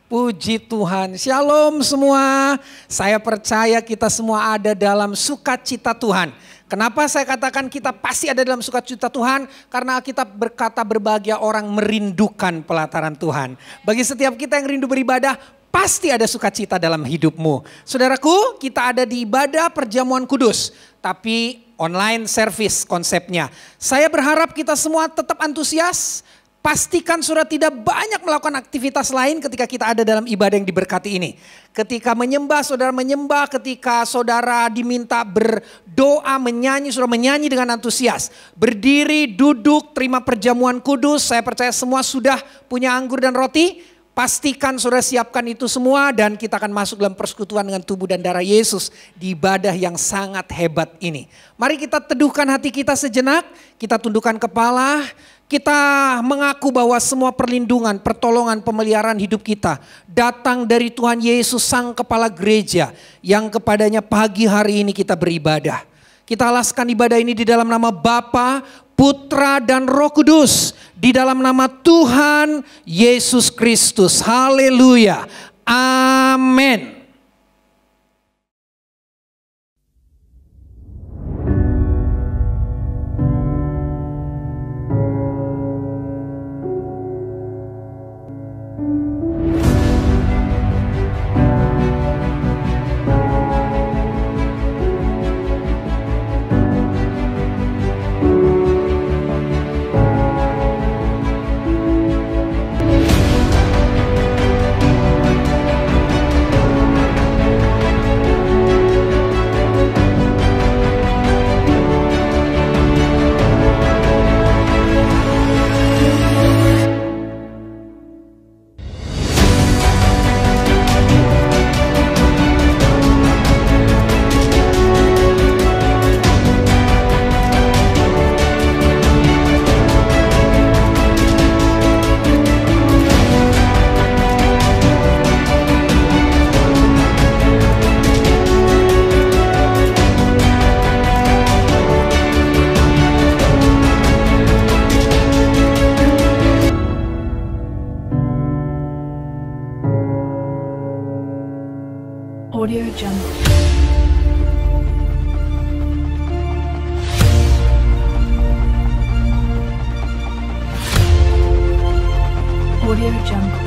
Puji Tuhan, shalom semua. Saya percaya kita semua ada dalam sukacita Tuhan. Kenapa saya katakan kita pasti ada dalam sukacita Tuhan? Karena Alkitab berkata berbahagia orang merindukan pelataran Tuhan. Bagi setiap kita yang rindu beribadah, pasti ada sukacita dalam hidupmu. Saudaraku, kita ada di ibadah perjamuan kudus. Tapi online service konsepnya. Saya berharap kita semua tetap antusias. Pastikan saudara tidak banyak melakukan aktivitas lain ketika kita ada dalam ibadah yang diberkati ini. Ketika menyembah, saudara menyembah. Ketika saudara diminta berdoa, menyanyi, saudara menyanyi dengan antusias. Berdiri, duduk, terima perjamuan kudus. Saya percaya semua sudah punya anggur dan roti. Pastikan saudara siapkan itu semua dan kita akan masuk dalam persekutuan dengan tubuh dan darah Yesus di ibadah yang sangat hebat ini. Mari kita teduhkan hati kita sejenak, kita tundukkan kepala, kita mengaku bahwa semua perlindungan, pertolongan, pemeliharaan hidup kita datang dari Tuhan Yesus Sang Kepala Gereja yang kepadanya pagi hari ini kita beribadah. Kita alaskan ibadah ini di dalam nama Bapa, Putra dan Roh Kudus. Di dalam nama Tuhan Yesus Kristus. Haleluya. Amin. Audio Jungle. Audio Jungle.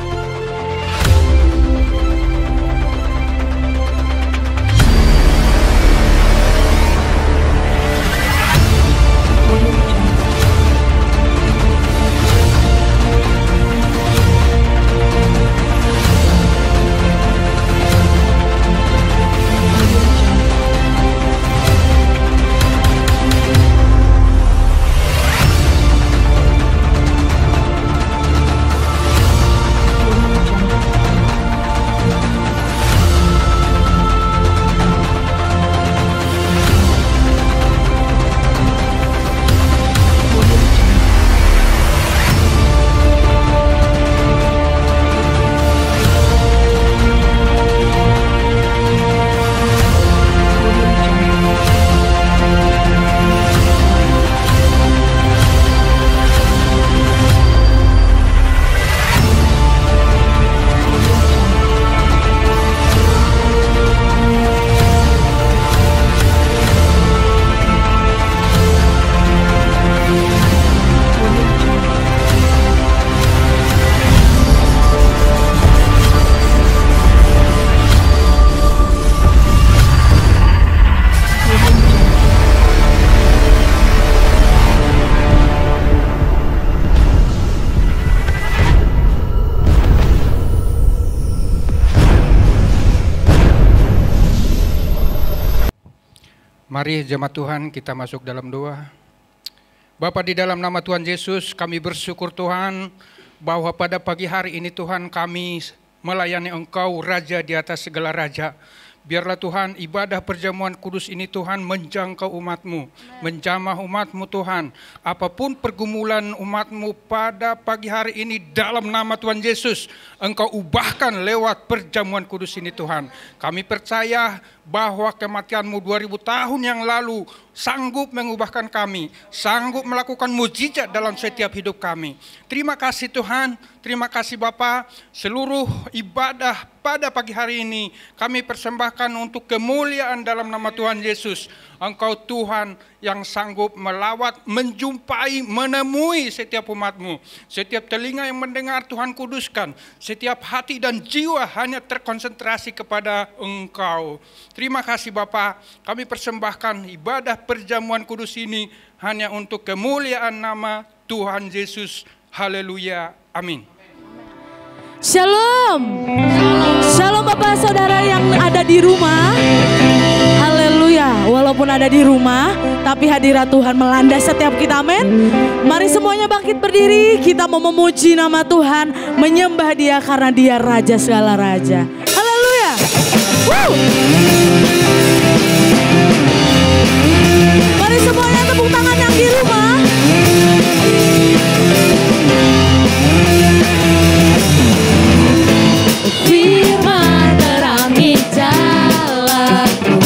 Mari jemaat Tuhan kita masuk dalam doa. Bapa, di dalam nama Tuhan Yesus kami bersyukur Tuhan bahwa pada pagi hari ini Tuhan kami melayani Engkau Raja di atas segala raja. Biarlah Tuhan ibadah perjamuan kudus ini Tuhan menjangkau umat-Mu, menjamah umat-Mu Tuhan. Apapun pergumulan umat-Mu pada pagi hari ini dalam nama Tuhan Yesus, Engkau ubahkan lewat perjamuan kudus ini Tuhan. Kami percaya bahwa kematian-Mu 2000 tahun yang lalu sanggup mengubahkan kami, sanggup melakukan mujizat dalam setiap hidup kami. Terima kasih Tuhan, terima kasih Bapa. Seluruh ibadah pada pagi hari ini kami persembahkan untuk kemuliaan dalam nama Tuhan Yesus. Engkau Tuhan yang sanggup melawat, menjumpai, menemui setiap umat-Mu. Setiap telinga yang mendengar Tuhan kuduskan. Setiap hati dan jiwa hanya terkonsentrasi kepada Engkau. Terima kasih Bapa. Kami persembahkan ibadah perjamuan kudus ini hanya untuk kemuliaan nama Tuhan Yesus. Haleluya. Amin. Shalom. Shalom Bapak Saudara yang ada di rumah. Haleluya. Walaupun ada di rumah, tapi hadirat Tuhan melanda setiap kita. Amin. Mari semuanya bangkit berdiri. Kita mau memuji nama Tuhan, menyembah Dia karena Dia Raja segala raja. Haleluya. Woo. Mari semuanya tepuk tangan yang di rumah. Firman terangi jalanku,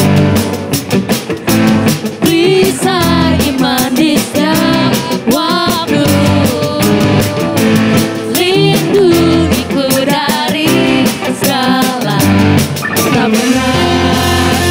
bisa iman di setiap waktu, lindungiku dari segala tak benar.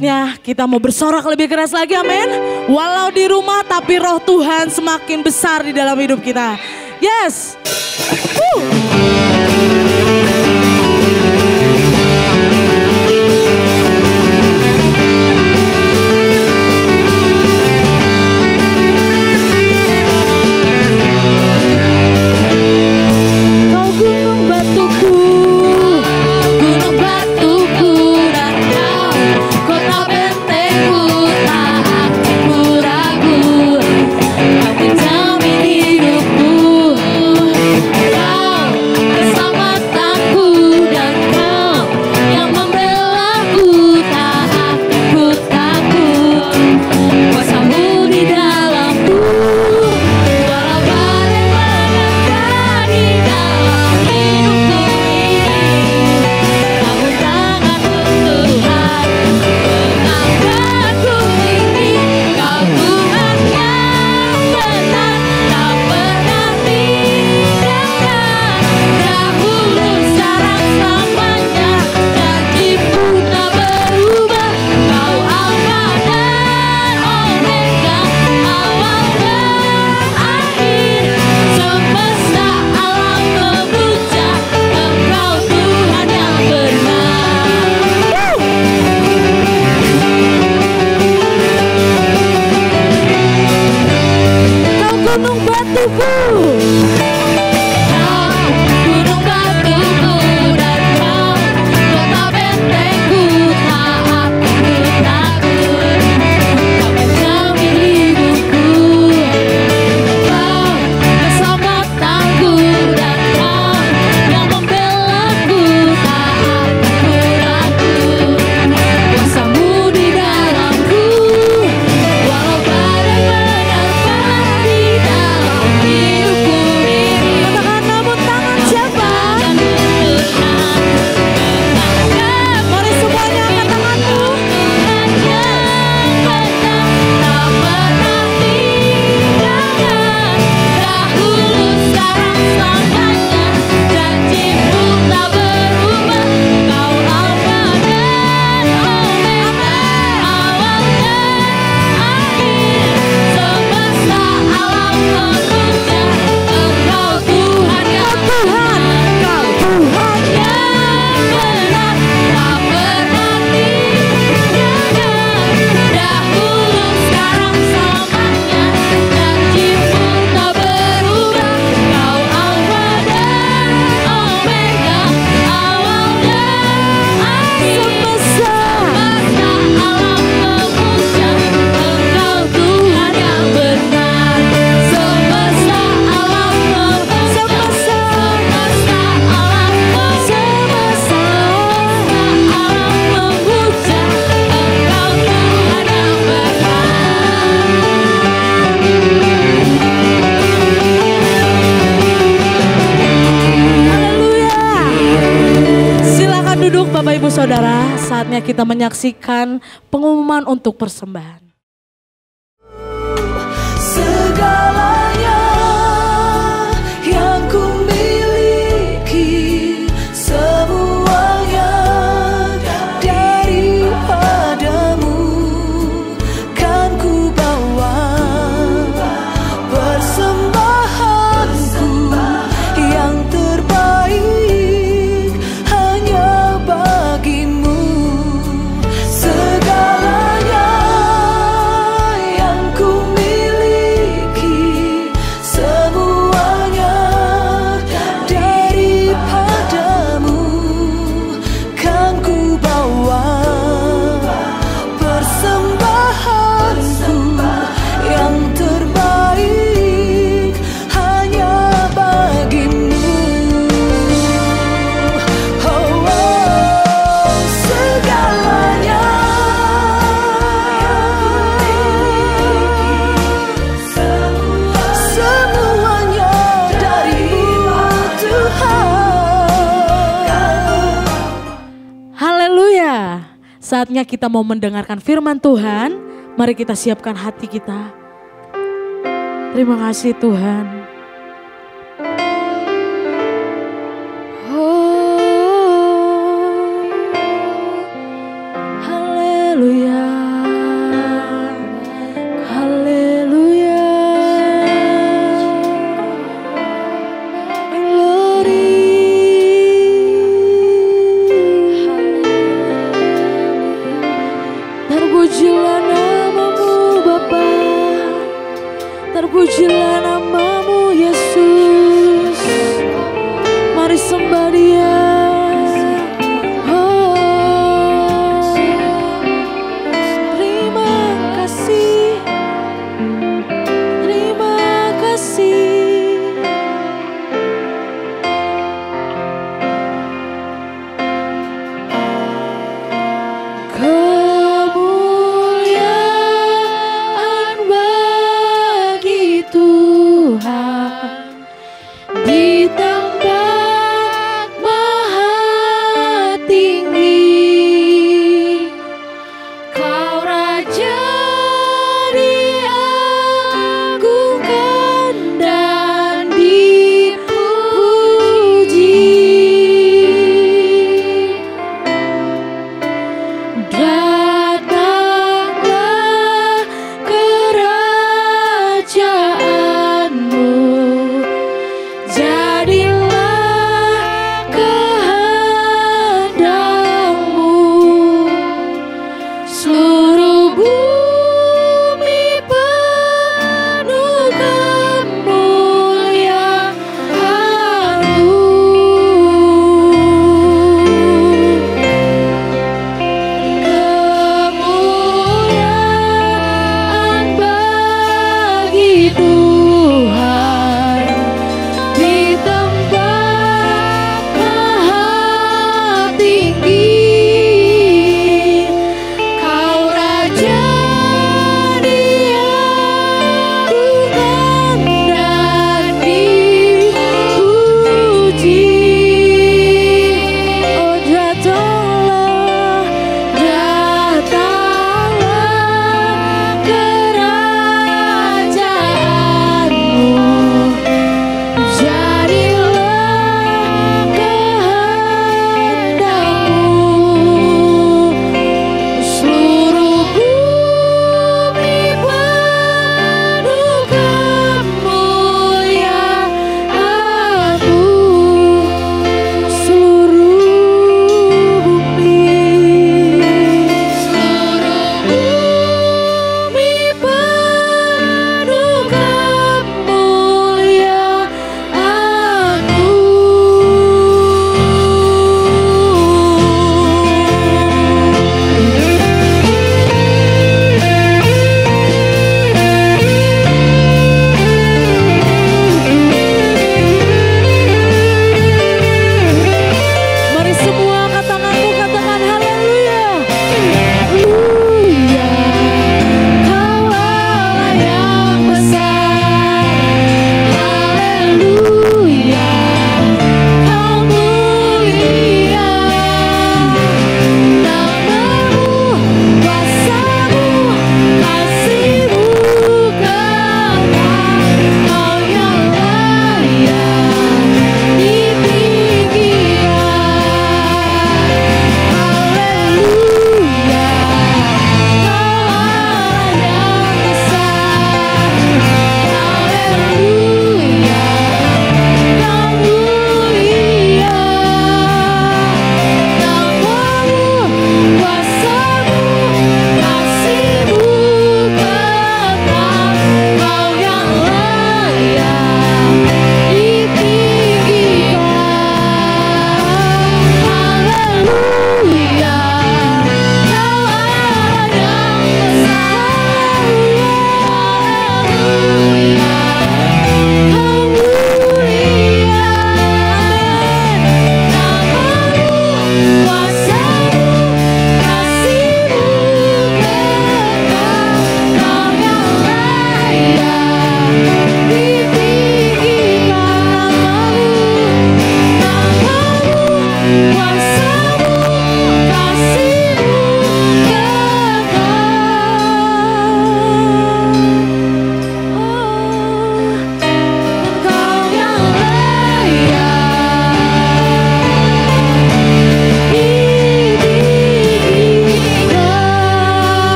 Saatnya kita mau bersorak lebih keras lagi, amin. Walau di rumah tapi roh Tuhan semakin besar di dalam hidup kita. Yes. Kau gunung batuku, gunung batuku, dan kau kota bentengku, tak aku ragu. Kau menjamin hidupku, kau keselamatanku, dan kau yang membelaku, tak aku takut. Kuasamu di dalamku, walau badai menerpa di dalam hidupku ini. Namun tanganmu Tuhan mengangkatku tinggi. Kau Tuhan yang benar, tak pernah tinggalkan. Dahulu, sekarang, selamanya, janjimu tak berubah. Kau Alfa dan Omega, awal dan akhir. Semesta alam memuja Engkau Tuhan yang benar. Kau gunung batuku. Kau gunung batuku, dan kau kota bentengku, tak aku takut. Kau menjamin hidupku, kau keselamatanku, dan kau yang membelaku, tak aku ragu. Kuasamu di dalamku, walau badai menerpa di dalam hidupku ini. Katakan namun tangan siapa? Mari semuanya angkat tanganmu. Duduk Bapak Ibu Saudara, saatnya kita menyaksikan pengumuman untuk persembahan. Segalanya yang ku miliki, semuanya daripadamu, kan ku bawa persembahanku yang terbaik hanya bagimu. Segalanya yang ku miliki, semuanya daripadamu, kan ku bawa persembahanku yang terbaik hanya bagimu. Oh, oh, segalanya semuanya darimu Tuhan. Haleluya. Saatnya kita mau mendengarkan firman Tuhan. Mari kita siapkan hati kita. Terima kasih Tuhan. Oh, haleluya.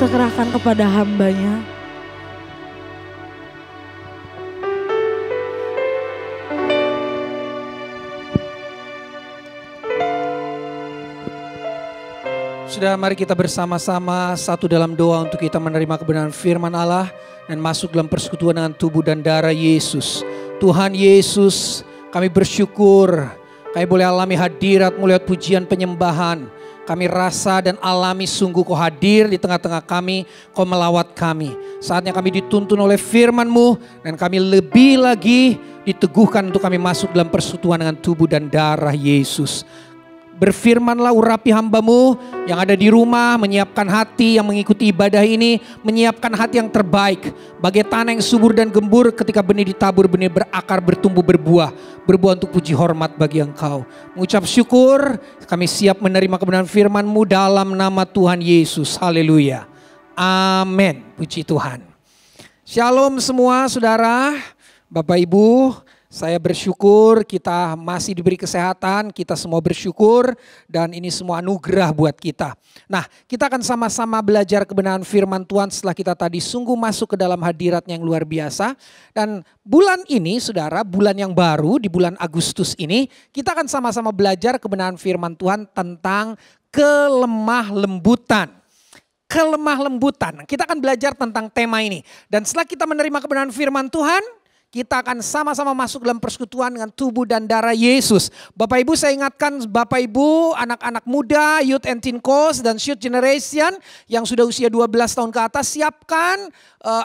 serahkan kepada hambanya. Sudah, mari kita bersama-sama satu dalam doa untuk kita menerima kebenaran firman Allah dan masuk dalam persekutuan dengan tubuh dan darah Yesus. Tuhan Yesus, kami bersyukur kami boleh alami hadirat-Mu lewat pujian penyembahan. Kami rasa dan alami sungguh Kau hadir di tengah-tengah kami, Kau melawat kami. Saatnya kami dituntun oleh firman-Mu dan kami lebih lagi diteguhkan untuk kami masuk dalam persekutuan dengan tubuh dan darah Yesus. Berfirmanlah, urapi hamba-Mu yang ada di rumah, menyiapkan hati yang mengikuti ibadah ini, menyiapkan hati yang terbaik. Bagai tanah yang subur dan gembur ketika benih ditabur, benih berakar, bertumbuh, berbuah untuk puji hormat bagi Engkau. Mengucap syukur, kami siap menerima kebenaran firman-Mu dalam nama Tuhan Yesus. Haleluya. Amin. Puji Tuhan. Shalom semua saudara, Bapak Ibu. Saya bersyukur kita masih diberi kesehatan, kita semua bersyukur dan ini semua anugerah buat kita. Nah, kita akan sama-sama belajar kebenaran firman Tuhan setelah kita tadi sungguh masuk ke dalam hadiratnya yang luar biasa. Dan bulan ini saudara, bulan yang baru di bulan Agustus ini, kita akan sama-sama belajar kebenaran firman Tuhan tentang kelemah lembutan. Kelemah lembutan, kita akan belajar tentang tema ini. Dan setelah kita menerima kebenaran firman Tuhan, kita akan sama-sama masuk dalam persekutuan dengan tubuh dan darah Yesus. Bapak Ibu, saya ingatkan Bapak Ibu, anak-anak muda, youth and teen course dan youth generation yang sudah usia 12 tahun ke atas, siapkan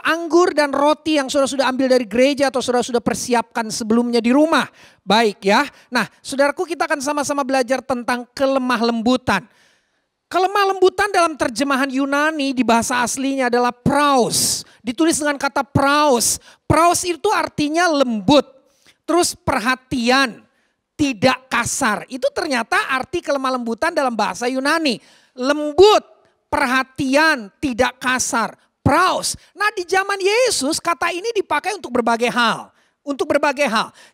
anggur dan roti yang sudah ambil dari gereja atau sudah persiapkan sebelumnya di rumah. Baik ya. Nah, saudaraku, kita akan sama-sama belajar tentang kelemah lembutan. Kelemah lembutan dalam terjemahan Yunani di bahasa aslinya adalah praus. Ditulis dengan kata praus. Praus itu artinya lembut. Terus perhatian, tidak kasar. Itu ternyata arti kelemah lembutan dalam bahasa Yunani. Lembut, perhatian, tidak kasar. Praus. Nah, di zaman Yesus kata ini dipakai untuk berbagai hal.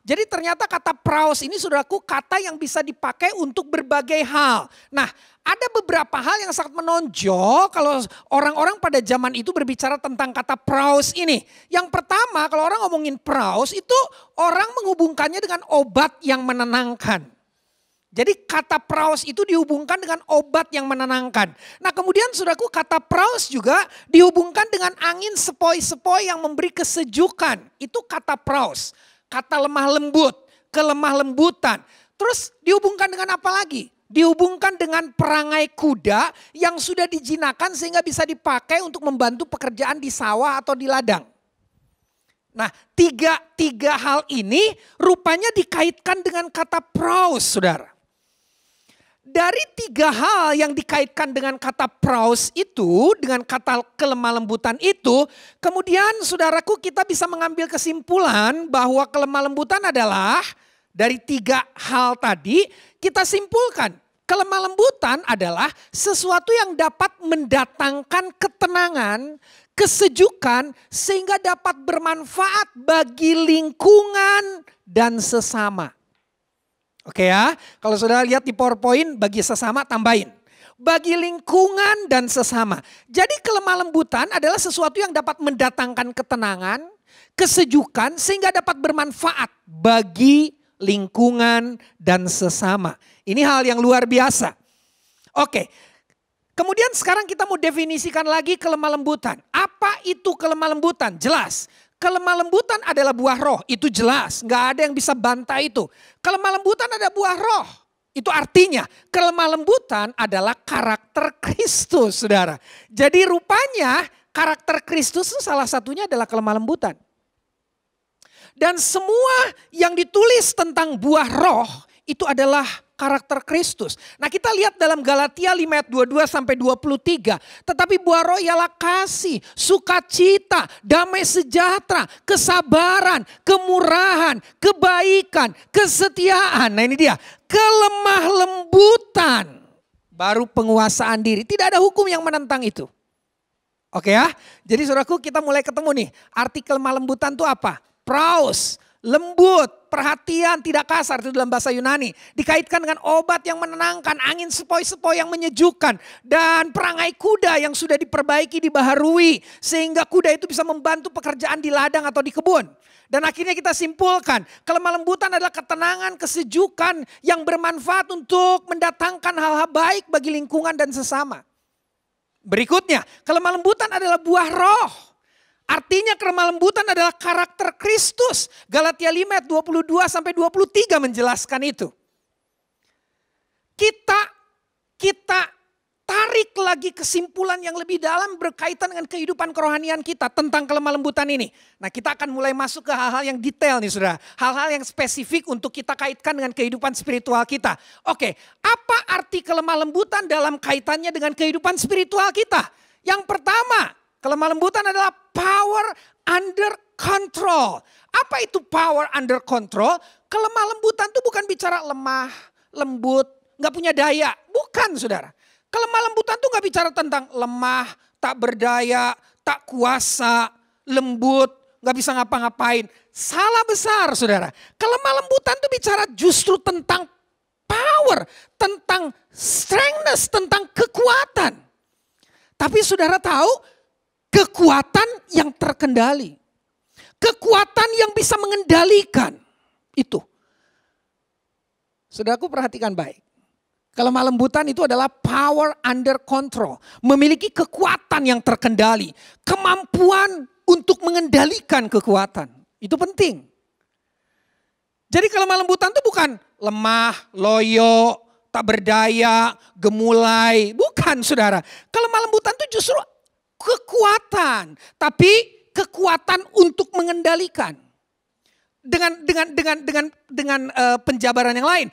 Jadi ternyata kata praus ini saudaraku kata yang bisa dipakai untuk berbagai hal. Nah, ada beberapa hal yang sangat menonjol kalau orang-orang pada zaman itu berbicara tentang kata praus ini. Yang pertama, kalau orang ngomongin praus itu orang menghubungkannya dengan obat yang menenangkan. Jadi kata praus itu dihubungkan dengan obat yang menenangkan. Nah, kemudian saudaraku, kata praus juga dihubungkan dengan angin sepoi-sepoi yang memberi kesejukan. Itu kata praus. Kata lemah lembut, kelemah lembutan. Terus dihubungkan dengan apa lagi? Dihubungkan dengan perangai kuda yang sudah dijinakan sehingga bisa dipakai untuk membantu pekerjaan di sawah atau di ladang. Nah, tiga hal ini rupanya dikaitkan dengan kata praus, saudara. Dari tiga hal yang dikaitkan dengan kata praus itu, dengan kata kelemah lembutan itu, kemudian saudaraku kita bisa mengambil kesimpulan bahwa kelemah lembutan adalah dari tiga hal tadi kita simpulkan. Kelemah lembutan adalah sesuatu yang dapat mendatangkan ketenangan, kesejukan sehingga dapat bermanfaat bagi lingkungan dan sesama. Oke ya, kalau saudara lihat di PowerPoint bagi sesama tambahin. Bagi lingkungan dan sesama. Jadi kelemah lembutan adalah sesuatu yang dapat mendatangkan ketenangan, kesejukan sehingga dapat bermanfaat bagi lingkungan dan sesama. Ini hal yang luar biasa. Oke, kemudian sekarang kita mau definisikan lagi kelemah lembutan. Apa itu kelemah lembutan? Jelas. Kelemah lembutan adalah buah roh, itu jelas, nggak ada yang bisa bantah itu. Kelemah lembutan ada buah roh, itu artinya kelemah lembutan adalah karakter Kristus, saudara. Jadi rupanya karakter Kristus itu salah satunya adalah kelemah lembutan. Dan semua yang ditulis tentang buah roh itu adalah karakter Kristus. Nah, kita lihat dalam Galatia 5 ayat 22 sampai 23. Tetapi buah roh ialah kasih, sukacita, damai sejahtera, kesabaran, kemurahan, kebaikan, kesetiaan. Nah, ini dia, kelemah lembutan, baru penguasaan diri. Tidak ada hukum yang menentang itu. Oke ya. Jadi saudaraku, kita mulai ketemu nih. Arti kelemah lembutan itu apa? Praus, lembut, perhatian, tidak kasar, itu dalam bahasa Yunani. Dikaitkan dengan obat yang menenangkan, angin sepoi-sepoi yang menyejukkan. Dan perangai kuda yang sudah diperbaiki, dibaharui. Sehingga kuda itu bisa membantu pekerjaan di ladang atau di kebun. Dan akhirnya kita simpulkan, kelemah lembutan adalah ketenangan, kesejukan yang bermanfaat untuk mendatangkan hal-hal baik bagi lingkungan dan sesama. Berikutnya, kelemah lembutan adalah buah roh. Artinya kelemah lembutan adalah karakter Kristus. Galatia 5 ayat 22 sampai 23 menjelaskan itu. Kita tarik lagi kesimpulan yang lebih dalam berkaitan dengan kehidupan kerohanian kita tentang kelemah lembutan ini. Nah, kita akan mulai masuk ke hal-hal yang detail nih Saudara. Hal-hal yang spesifik untuk kita kaitkan dengan kehidupan spiritual kita. Oke, apa arti kelemah lembutan dalam kaitannya dengan kehidupan spiritual kita? Yang pertama, kelemah lembutan adalah power under control. Apa itu power under control? Kelemah lembutan itu bukan bicara lemah, lembut, gak punya daya. Bukan Saudara. Kelemah lembutan itu gak bicara tentang lemah, tak berdaya, tak kuasa, lembut, gak bisa ngapa-ngapain. Salah besar Saudara. Kelemah lembutan itu bicara justru tentang power, tentang strengthness, tentang kekuatan. Tapi Saudara tahu, kekuatan yang terkendali. Kekuatan yang bisa mengendalikan. Itu. Saudaraku perhatikan baik. Kelemah lembutan itu adalah power under control. Memiliki kekuatan yang terkendali. Kemampuan untuk mengendalikan kekuatan. Itu penting. Jadi kelemah lembutan itu bukan lemah, loyo, tak berdaya, gemulai. Bukan Saudara. Kelemah lembutan itu justru kekuatan, tapi kekuatan untuk mengendalikan. Dengan penjabaran yang lain,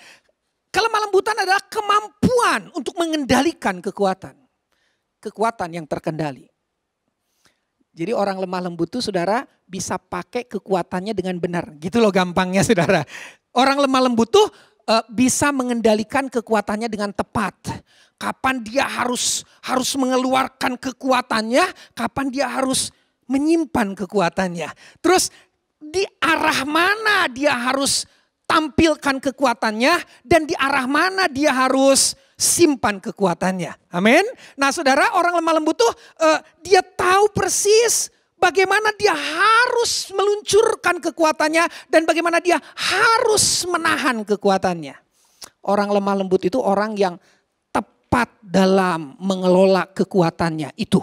kelemah lembutan adalah kemampuan untuk mengendalikan kekuatan. Kekuatan yang terkendali. Jadi orang lemah lembut itu Saudara bisa pakai kekuatannya dengan benar. Gitu loh gampangnya Saudara. Orang lemah lembut tuh bisa mengendalikan kekuatannya dengan tepat. Kapan dia harus mengeluarkan kekuatannya, kapan dia harus menyimpan kekuatannya. Terus di arah mana dia harus tampilkan kekuatannya dan di arah mana dia harus simpan kekuatannya. Amin. Nah Saudara, orang lemah lembut tuh dia tahu persis bagaimana dia harus meluncurkan kekuatannya dan bagaimana dia harus menahan kekuatannya. Orang lemah lembut itu orang yang tepat dalam mengelola kekuatannya itu.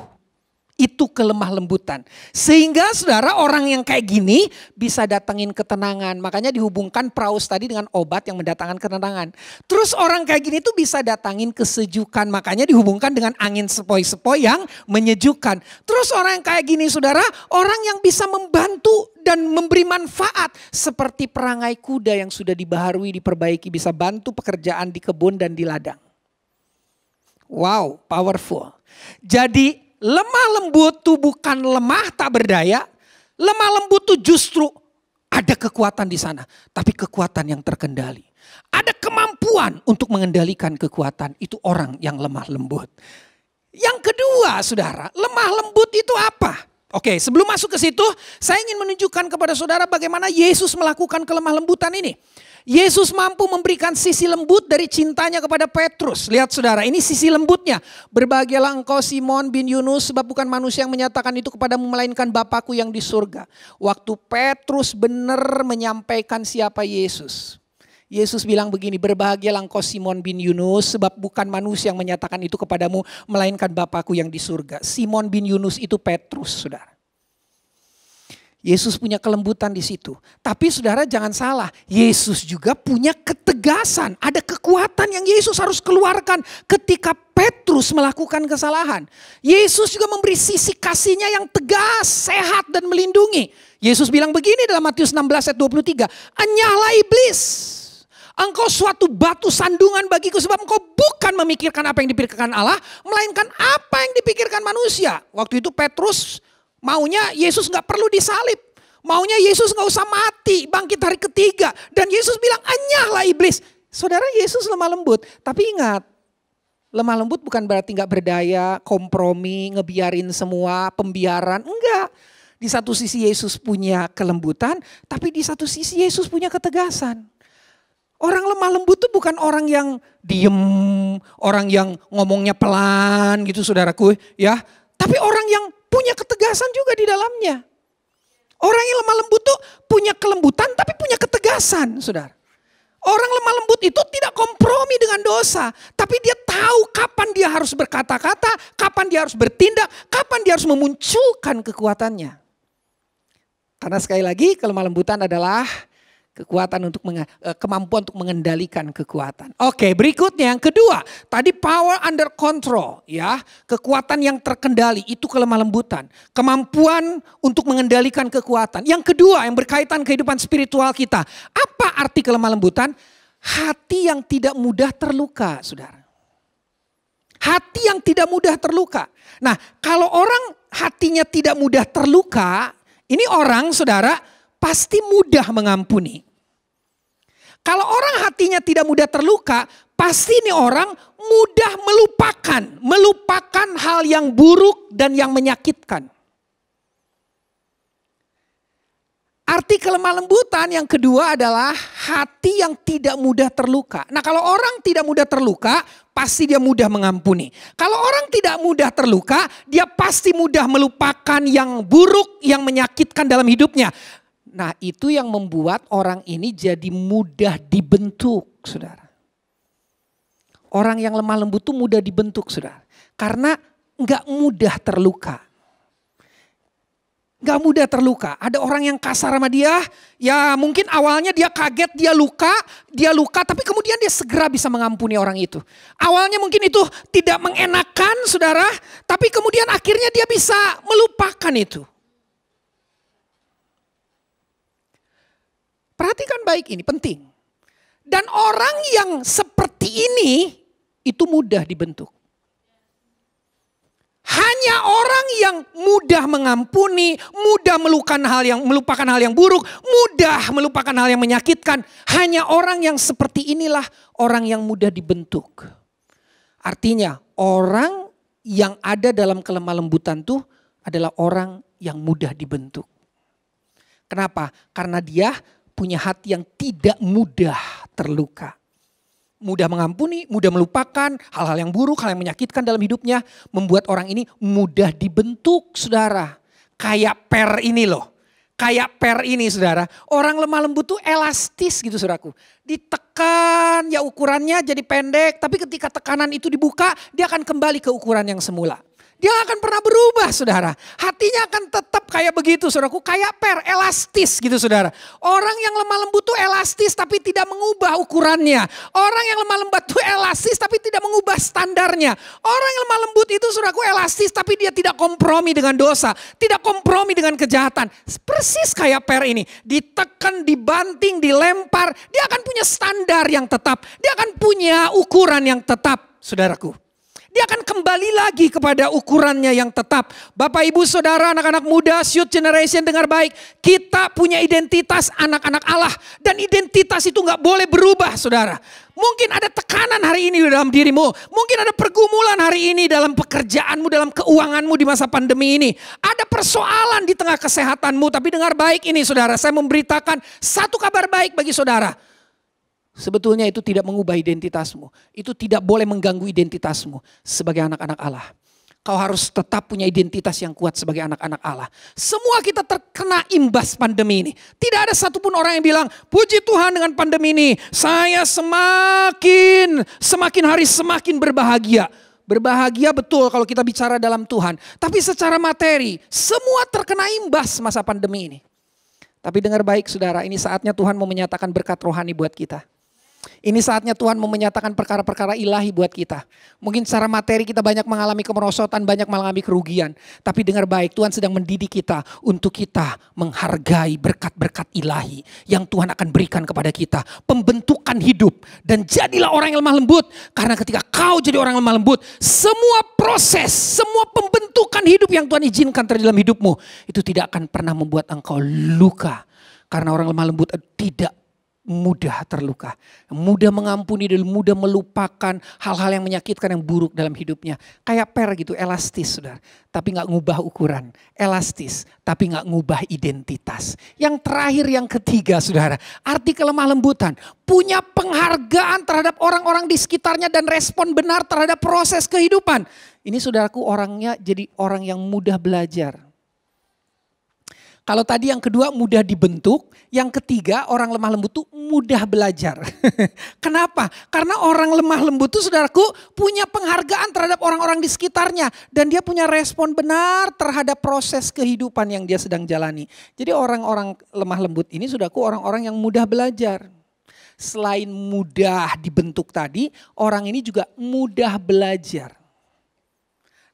Itu kelemah lembutan. Sehingga Saudara orang yang kayak gini bisa datangin ketenangan. Makanya dihubungkan praus tadi dengan obat yang mendatangkan ketenangan. Terus orang kayak gini tuh bisa datangin kesejukan. Makanya dihubungkan dengan angin sepoi-sepoi yang menyejukkan. Terus orang yang kayak gini Saudara, orang yang bisa membantu dan memberi manfaat. Seperti perangai kuda yang sudah dibaharui, diperbaiki, bisa bantu pekerjaan di kebun dan di ladang. Wow, powerful. Jadi lemah lembut tuh bukan lemah tak berdaya. Lemah lembut tuh justru ada kekuatan di sana. Tapi kekuatan yang terkendali. Ada kemampuan untuk mengendalikan kekuatan. Itu orang yang lemah lembut. Yang kedua Saudara, lemah lembut itu apa? Oke, sebelum masuk ke situ, saya ingin menunjukkan kepada Saudara bagaimana Yesus melakukan kelemah lembutan ini. Yesus mampu memberikan sisi lembut dari cintanya kepada Petrus. Lihat Saudara, ini sisi lembutnya. Berbahagialah engkau Simon bin Yunus, sebab bukan manusia yang menyatakan itu kepadamu, melainkan Bapakku yang di surga. Waktu Petrus benar menyampaikan siapa Yesus. Yesus bilang begini, berbahagialah engkau Simon bin Yunus, sebab bukan manusia yang menyatakan itu kepadamu, melainkan Bapakku yang di surga. Simon bin Yunus itu Petrus Saudara. Yesus punya kelembutan di situ. Tapi Saudara jangan salah, Yesus juga punya ketegasan. Ada kekuatan yang Yesus harus keluarkan ketika Petrus melakukan kesalahan. Yesus juga memberi sisi kasihnya yang tegas, sehat dan melindungi. Yesus bilang begini dalam Matius 16 ayat 23. Enyahlah iblis, engkau suatu batu sandungan bagiku, sebab engkau bukan memikirkan apa yang dipikirkan Allah, melainkan apa yang dipikirkan manusia. Waktu itu Petrus maunya Yesus gak perlu disalib. Maunya Yesus gak usah mati, bangkit hari ketiga. Dan Yesus bilang, enyahlah iblis. Saudara, Yesus lemah lembut. Tapi ingat, lemah lembut bukan berarti gak berdaya, kompromi, ngebiarin semua, pembiaran. Enggak. Di satu sisi Yesus punya kelembutan, tapi di satu sisi Yesus punya ketegasan. Orang lemah lembut itu bukan orang yang diem, orang yang ngomongnya pelan gitu saudaraku ya. Tapi orang yang punya ketegasan juga di dalamnya. Orang yang lemah lembut tuh punya kelembutan tapi punya ketegasan saudara. Orang lemah lembut itu tidak kompromi dengan dosa. Tapi dia tahu kapan dia harus berkata-kata, kapan dia harus bertindak, kapan dia harus memunculkan kekuatannya. Karena sekali lagi kelemah lembutan adalah kekuatan untuk kemampuan untuk mengendalikan kekuatan. Oke, berikutnya yang kedua, tadi power under control ya, kekuatan yang terkendali itu kelemah lembutan, kemampuan untuk mengendalikan kekuatan. Yang kedua yang berkaitan kehidupan spiritual kita, apa arti kelemah lembutan? Hati yang tidak mudah terluka, saudara. Hati yang tidak mudah terluka. Nah, kalau orang hatinya tidak mudah terluka, ini orang saudara pasti mudah mengampuni. Kalau orang hatinya tidak mudah terluka, pasti ini orang mudah melupakan hal yang buruk dan yang menyakitkan. Arti kelemah lembutan yang kedua adalah hati yang tidak mudah terluka. Nah, kalau orang tidak mudah terluka, pasti dia mudah mengampuni. Kalau orang tidak mudah terluka, dia pasti mudah melupakan yang buruk, yang menyakitkan dalam hidupnya. Nah, itu yang membuat orang ini jadi mudah dibentuk, saudara. Orang yang lemah lembut itu mudah dibentuk, saudara. Karena nggak mudah terluka. Gak mudah terluka. Ada orang yang kasar sama dia, ya mungkin awalnya dia kaget, dia luka, tapi kemudian dia segera bisa mengampuni orang itu. Awalnya mungkin itu tidak mengenakan saudara, tapi kemudian akhirnya dia bisa melupakan itu. Perhatikan baik ini, penting. Dan orang yang seperti ini, itu mudah dibentuk. Hanya orang yang mudah mengampuni, mudah melupakan hal yang buruk, mudah melupakan hal yang menyakitkan. Hanya orang yang seperti inilah orang yang mudah dibentuk. Artinya orang yang ada dalam kelemah lembutan itu adalah orang yang mudah dibentuk. Kenapa? Karena dia punya hati yang tidak mudah terluka. Mudah mengampuni, mudah melupakan hal-hal yang buruk, hal yang menyakitkan dalam hidupnya. Membuat orang ini mudah dibentuk, saudara. Kayak per ini loh. Kayak per ini, saudara. Orang lemah lembut tuh elastis gitu, saudaraku. Ditekan, ya ukurannya jadi pendek. Tapi ketika tekanan itu dibuka, dia akan kembali ke ukuran yang semula. Dia akan pernah berubah, saudara. Hatinya akan tetap kayak begitu, saudaraku. Kayak per, elastis gitu, saudara. Orang yang lemah lembut tuh elastis tapi tidak mengubah ukurannya. Orang yang lemah lembut tuh elastis tapi tidak mengubah standarnya. Orang yang lemah lembut itu, saudaraku, elastis tapi dia tidak kompromi dengan dosa. Tidak kompromi dengan kejahatan. Persis kayak per ini. Ditekan, dibanting, dilempar. Dia akan punya standar yang tetap. Dia akan punya ukuran yang tetap, saudaraku. Dia akan kembali lagi kepada ukurannya yang tetap. Bapak, ibu, saudara, anak-anak muda, youth generation, dengar baik. Kita punya identitas anak-anak Allah. Dan identitas itu gak boleh berubah, saudara. Mungkin ada tekanan hari ini dalam dirimu. Mungkin ada pergumulan hari ini dalam pekerjaanmu, dalam keuanganmu di masa pandemi ini. Ada persoalan di tengah kesehatanmu. Tapi dengar baik ini, saudara. Saya memberitakan satu kabar baik bagi saudara. Sebetulnya itu tidak mengubah identitasmu. Itu tidak boleh mengganggu identitasmu sebagai anak-anak Allah. Kau harus tetap punya identitas yang kuat sebagai anak-anak Allah. Semua kita terkena imbas pandemi ini. Tidak ada satupun orang yang bilang, puji Tuhan dengan pandemi ini. Saya semakin hari semakin berbahagia. Berbahagia betul kalau kita bicara dalam Tuhan. Tapi secara materi, semua terkena imbas masa pandemi ini. Tapi dengar baik, saudara, ini saatnya Tuhan mau menyatakan berkat rohani buat kita. Ini saatnya Tuhan mau menyatakan perkara-perkara ilahi buat kita. Mungkin secara materi kita banyak mengalami kemerosotan, banyak mengalami kerugian. Tapi dengar baik, Tuhan sedang mendidik kita untuk kita menghargai berkat-berkat ilahi yang Tuhan akan berikan kepada kita. Pembentukan hidup, dan jadilah orang yang lemah lembut. Karena ketika kau jadi orang yang lemah lembut, semua proses, semua pembentukan hidup yang Tuhan izinkan terjadi dalam hidupmu, itu tidak akan pernah membuat engkau luka. Karena orang lemah lembut tidak mudah terluka, mudah mengampuni dan mudah melupakan hal-hal yang menyakitkan yang buruk dalam hidupnya. Kayak per gitu, elastis saudara, tapi gak ngubah ukuran. Elastis, tapi gak ngubah identitas. Yang terakhir, yang ketiga saudara, arti kelemah lembutan. Punya penghargaan terhadap orang-orang di sekitarnya dan respon benar terhadap proses kehidupan. Ini saudaraku orangnya jadi orang yang mudah belajar. Kalau tadi yang kedua mudah dibentuk, yang ketiga orang lemah lembut itu mudah belajar. Kenapa? Karena orang lemah lembut itu saudaraku punya penghargaan terhadap orang-orang di sekitarnya. Dan dia punya respon benar terhadap proses kehidupan yang dia sedang jalani. Jadi orang-orang lemah lembut ini saudaraku orang-orang yang mudah belajar. Selain mudah dibentuk tadi, orang ini juga mudah belajar.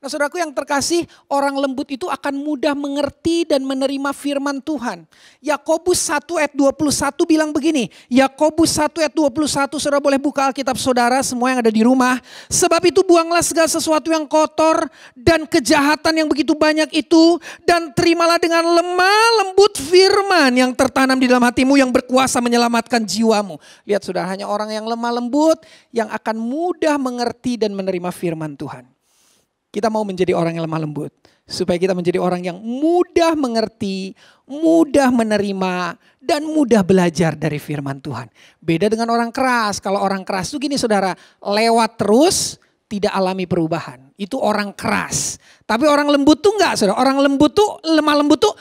Nah saudaraku yang terkasih, orang lembut itu akan mudah mengerti dan menerima firman Tuhan. Yakobus 1 ayat 21 bilang begini. Yakobus 1 ayat 21, saudara boleh buka Alkitab saudara semua yang ada di rumah. Sebab itu buanglah segala sesuatu yang kotor dan kejahatan yang begitu banyak itu. Dan terimalah dengan lemah lembut firman yang tertanam di dalam hatimu yang berkuasa menyelamatkan jiwamu. Lihat saudara, hanya orang yang lemah lembut yang akan mudah mengerti dan menerima firman Tuhan. Kita mau menjadi orang yang lemah lembut. Supaya kita menjadi orang yang mudah mengerti, mudah menerima, dan mudah belajar dari firman Tuhan. Beda dengan orang keras. Kalau orang keras itu gini saudara, lewat terus tidak alami perubahan. Itu orang keras. Tapi orang lembut tuh enggak saudara. Orang lembut tuh, lemah lembut tuh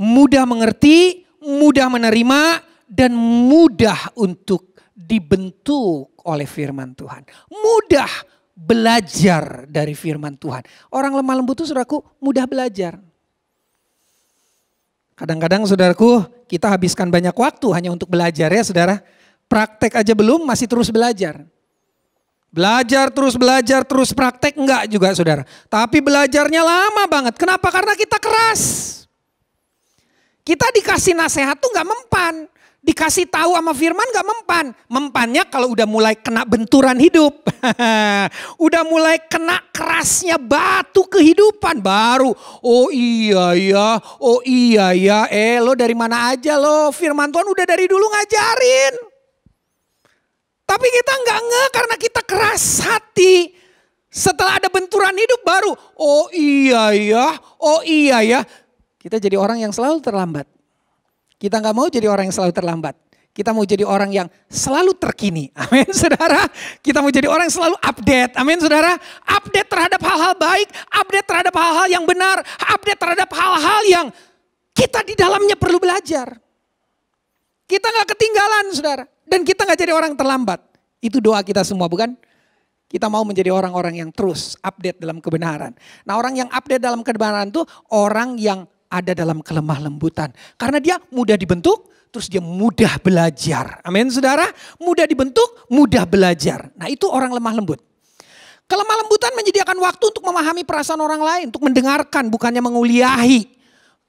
mudah mengerti, mudah menerima, dan mudah untuk dibentuk oleh firman Tuhan. Mudah belajar dari firman Tuhan. Orang lemah lembut itu saudaraku mudah belajar. Kadang-kadang saudaraku kita habiskan banyak waktu hanya untuk belajar ya saudara. Praktek aja belum masih terus belajar. Belajar terus praktek enggak juga saudara. Tapi belajarnya lama banget. Kenapa? Karena kita keras. Kita dikasih nasihat tuh gak mempan. Dikasih tahu sama firman gak mempan. Mempannya kalau udah mulai kena benturan hidup. Udah mulai kena kerasnya batu kehidupan baru. Oh iya ya. Lo dari mana aja lo? Firman Tuhan udah dari dulu ngajarin. Tapi kita gak nge karena kita keras hati. Setelah ada benturan hidup baru. Oh iya ya. Kita jadi orang yang selalu terlambat. Kita gak mau jadi orang yang selalu terlambat. Kita mau jadi orang yang selalu terkini. Amin saudara. Kita mau jadi orang yang selalu update. Amin saudara. Update terhadap hal-hal baik. Update terhadap hal-hal yang benar. Update terhadap hal-hal yang kita di dalamnya perlu belajar. Kita gak ketinggalan saudara. Dan kita gak jadi orang terlambat. Itu doa kita semua bukan? Kita mau menjadi orang-orang yang terus update dalam kebenaran. Nah orang yang update dalam kebenaran itu orang yang ada dalam kelemah lembutan. Karena dia mudah dibentuk, terus dia mudah belajar. Amin saudara, mudah dibentuk, mudah belajar. Nah itu orang lemah lembut. Kelemah lembutan menyediakan waktu untuk memahami perasaan orang lain, untuk mendengarkan bukannya menguliahi.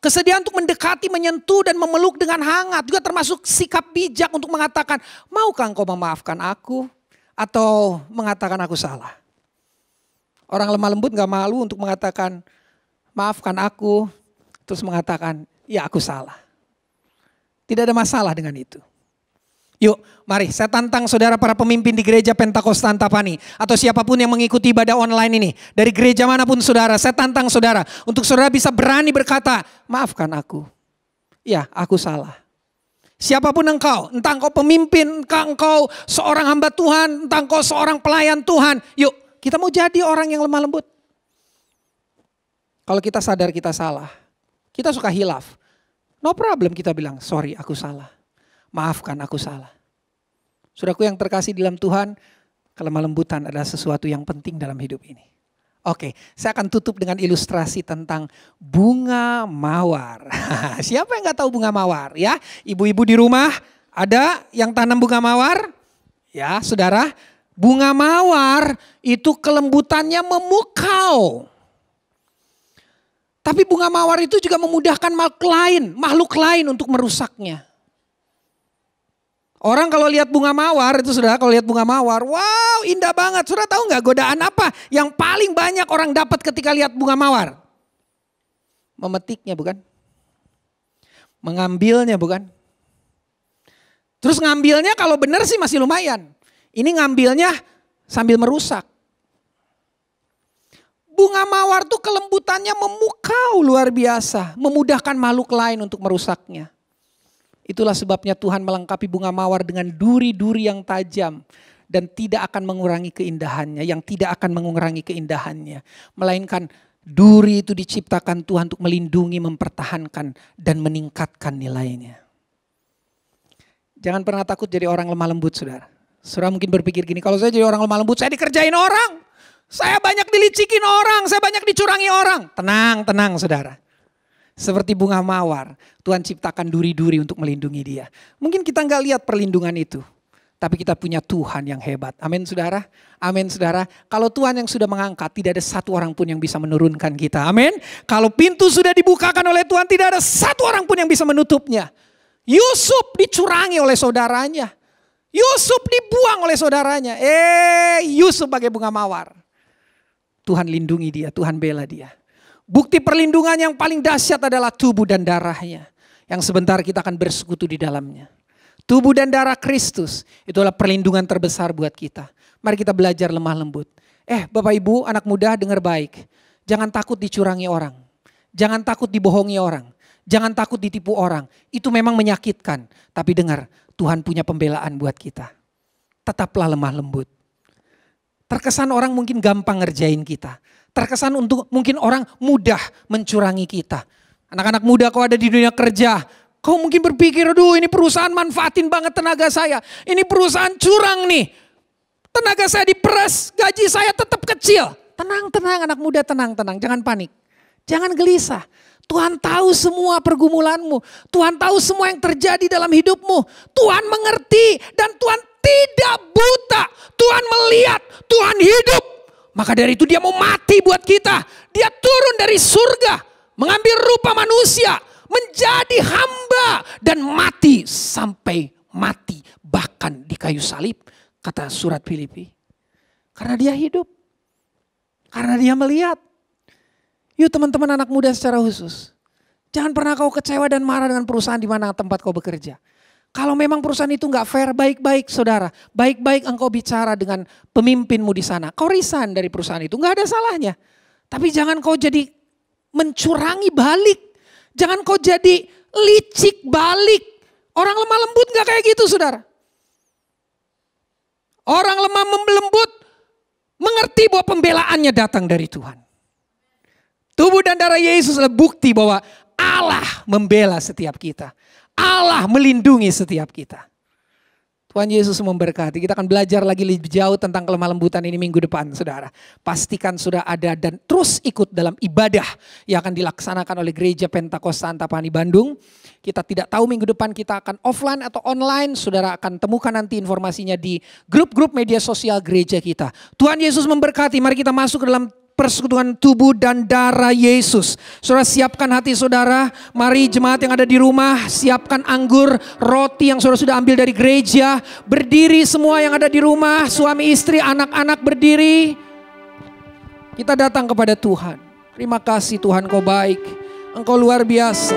Kesediaan untuk mendekati, menyentuh dan memeluk dengan hangat. Juga termasuk sikap bijak untuk mengatakan, maukah engkau memaafkan aku? Atau mengatakan aku salah. Orang lemah lembut gak malu untuk mengatakan, maafkan aku. Terus mengatakan, ya aku salah. Tidak ada masalah dengan itu. Yuk mari saya tantang saudara para pemimpin di gereja Pentakosta Antapani. Atau siapapun yang mengikuti ibadah online ini. Dari gereja manapun saudara, saya tantang saudara. Untuk saudara bisa berani berkata, maafkan aku. Ya aku salah. Siapapun engkau, entah engkau pemimpin, entah engkau seorang hamba Tuhan, entah engkau seorang pelayan Tuhan. Yuk kita mau jadi orang yang lemah lembut. Kalau kita sadar kita salah. Kita suka hilaf. No problem kita bilang, sorry aku salah. Maafkan aku salah. Saudaraku yang terkasih dalam Tuhan, kelemah lembutan adalah sesuatu yang penting dalam hidup ini. Oke, saya akan tutup dengan ilustrasi tentang bunga mawar. Siapa yang gak tahu bunga mawar ya? Ibu-ibu di rumah ada yang tanam bunga mawar? Ya saudara, bunga mawar itu kelembutannya memukau. Tapi bunga mawar itu juga memudahkan makhluk lain untuk merusaknya. Orang kalau lihat bunga mawar itu saudara, kalau lihat bunga mawar, wow indah banget. Saudara tahu nggak godaan apa yang paling banyak orang dapat ketika lihat bunga mawar? Memetiknya bukan? Mengambilnya bukan? Terus ngambilnya kalau benar sih masih lumayan. Ini ngambilnya sambil merusak. Bunga mawar tuh kelembutannya memukau luar biasa. Memudahkan makhluk lain untuk merusaknya. Itulah sebabnya Tuhan melengkapi bunga mawar dengan duri-duri yang tajam. Dan tidak akan mengurangi keindahannya. Yang tidak akan mengurangi keindahannya. Melainkan duri itu diciptakan Tuhan untuk melindungi, mempertahankan, dan meningkatkan nilainya. Jangan pernah takut jadi orang lemah lembut, saudara. Saudara mungkin berpikir gini, kalau saya jadi orang lemah lembut, saya dikerjain orang. Saya banyak dilicikin orang, saya banyak dicurangi orang. Tenang, tenang saudara. Seperti bunga mawar, Tuhan ciptakan duri-duri untuk melindungi dia. Mungkin kita nggak lihat perlindungan itu. Tapi kita punya Tuhan yang hebat. Amin saudara. Amin saudara. Kalau Tuhan yang sudah mengangkat, tidak ada satu orang pun yang bisa menurunkan kita. Amin. Kalau pintu sudah dibukakan oleh Tuhan, tidak ada satu orang pun yang bisa menutupnya. Yusuf dicurangi oleh saudaranya. Yusuf dibuang oleh saudaranya. Yusuf bagai bunga mawar. Tuhan lindungi dia, Tuhan bela dia. Bukti perlindungan yang paling dahsyat adalah tubuh dan darahnya. Yang sebentar kita akan bersekutu di dalamnya. Tubuh dan darah Kristus, itulah perlindungan terbesar buat kita. Mari kita belajar lemah lembut. Bapak ibu, anak muda dengar baik. Jangan takut dicurangi orang. Jangan takut dibohongi orang. Jangan takut ditipu orang. Itu memang menyakitkan. Tapi dengar, Tuhan punya pembelaan buat kita. Tetaplah lemah lembut. Terkesan orang mungkin gampang ngerjain kita. Terkesan untuk mungkin orang mudah mencurangi kita. Anak-anak muda kau ada di dunia kerja. Kau mungkin berpikir, aduh ini perusahaan manfaatin banget tenaga saya. Ini perusahaan curang nih. Tenaga saya diperas, gaji saya tetap kecil. Tenang, tenang anak muda, tenang, tenang. Jangan panik. Jangan gelisah. Tuhan tahu semua pergumulanmu. Tuhan tahu semua yang terjadi dalam hidupmu. Tuhan mengerti dan Tuhan tidak buta. Tuhan melihat, Tuhan hidup. Maka dari itu dia mau mati buat kita. Dia turun dari surga, mengambil rupa manusia, menjadi hamba dan mati sampai mati. Bahkan di kayu salib, kata surat Filipi. Karena dia hidup. Karena dia melihat. Yuk teman-teman anak muda secara khusus. Jangan pernah kau kecewa dan marah dengan perusahaan di mana tempat kau bekerja. Kalau memang perusahaan itu nggak fair, baik-baik saudara. Baik-baik engkau bicara dengan pemimpinmu di sana. Kau resign dari perusahaan itu, nggak ada salahnya. Tapi jangan kau jadi mencurangi balik. Jangan kau jadi licik balik. Orang lemah lembut nggak kayak gitu saudara. Orang lemah lembut mengerti bahwa pembelaannya datang dari Tuhan. Tubuh dan darah Yesus adalah bukti bahwa Allah membela setiap kita. Allah melindungi setiap kita. Tuhan Yesus memberkati. Kita akan belajar lagi lebih jauh tentang kelemah lembutan ini minggu depan saudara. Pastikan sudah ada dan terus ikut dalam ibadah yang akan dilaksanakan oleh Gereja Pentakosta Antapani Bandung. Kita tidak tahu minggu depan kita akan offline atau online. Saudara akan temukan nanti informasinya di grup-grup media sosial gereja kita. Tuhan Yesus memberkati. Mari kita masuk ke dalam persekutuan tubuh dan darah Yesus. Saudara siapkan hati saudara. Mari jemaat yang ada di rumah siapkan anggur, roti yang saudara sudah ambil dari gereja. Berdiri semua yang ada di rumah, suami istri, anak-anak berdiri. Kita datang kepada Tuhan. Terima kasih Tuhan, Kau baik. Engkau luar biasa.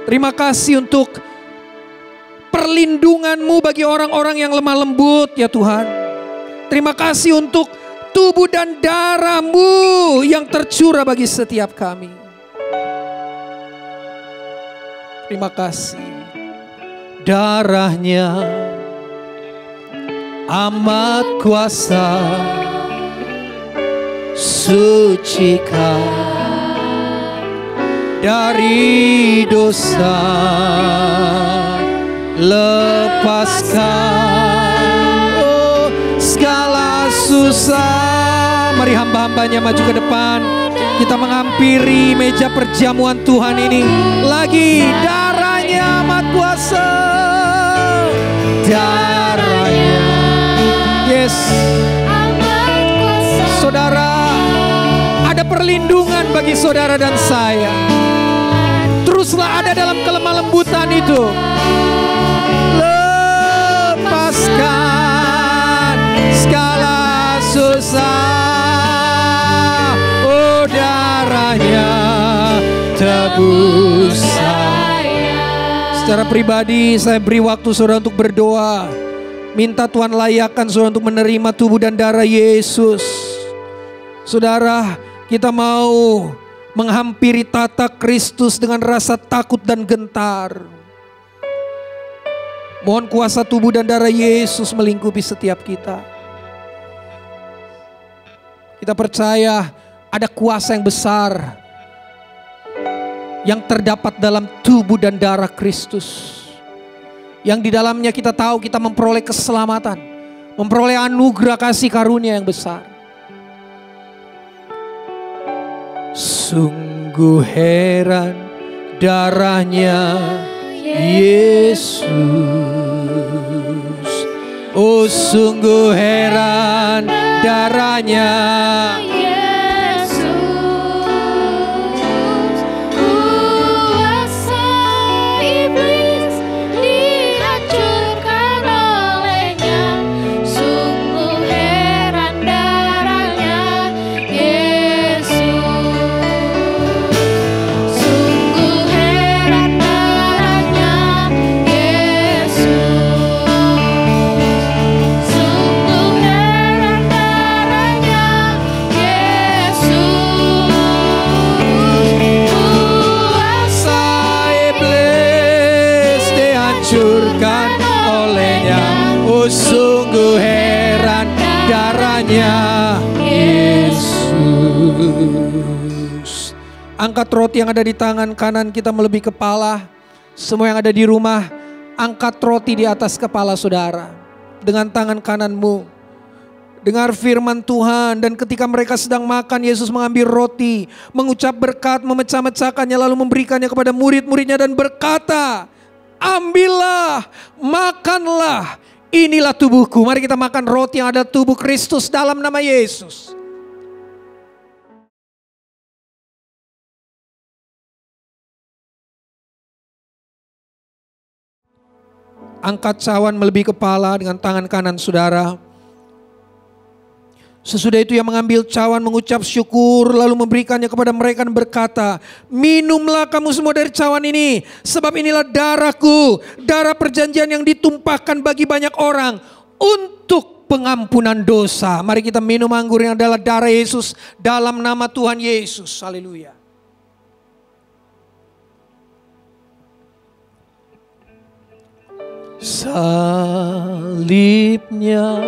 Terima kasih untuk perlindungan-Mu bagi orang-orang yang lemah lembut ya Tuhan. Terima kasih untuk tubuh dan darah-Mu yang tercurah bagi setiap kami. Terima kasih. Darahnya amat kuasa, sucikan dari dosa, lepaskan segala susah. Mari hamba-hambanya maju ke depan. Kita menghampiri meja perjamuan Tuhan ini. Lagi darahnya amat kuasa. Darahnya. Yes. Saudara, ada perlindungan bagi saudara dan saya. Teruslah ada dalam kelemah lembutan itu. Lepaskan segala susah. Oh darahnya tebus Secara pribadi saya beri waktu saudara untuk berdoa. Minta Tuhan layakkan saudara untuk menerima tubuh dan darah Yesus. Saudara, kita mau menghampiri tata Kristus dengan rasa takut dan gentar. Mohon kuasa tubuh dan darah Yesus melingkupi setiap kita. Kita percaya ada kuasa yang besar yang terdapat dalam tubuh dan darah Kristus. Yang di dalamnya kita tahu kita memperoleh keselamatan, memperoleh anugerah kasih karunia yang besar. Sungguh heran darahnya Yesus. Oh sungguh heran darahnya sungguh heran darahnya Yesus. Angkat roti yang ada di tangan kanan kita melebihi kepala. Semua yang ada di rumah, angkat roti di atas kepala saudara. Dengan tangan kananmu. Dengar firman Tuhan, dan ketika mereka sedang makan, Yesus mengambil roti, mengucap berkat, memecah-mecahkannya, lalu memberikannya kepada murid-muridnya dan berkata, ambillah, makanlah. Inilah tubuhku. Mari kita makan roti yang ada tubuh Kristus dalam nama Yesus. Angkat cawan melebihi kepala dengan tangan kanan saudara. Sesudah itu ia mengambil cawan, mengucap syukur, lalu memberikannya kepada mereka dan berkata, minumlah kamu semua dari cawan ini, sebab inilah darahku, darah perjanjian yang ditumpahkan bagi banyak orang untuk pengampunan dosa. Mari kita minum anggur yang adalah darah Yesus dalam nama Tuhan Yesus. Haleluya. Salibnya,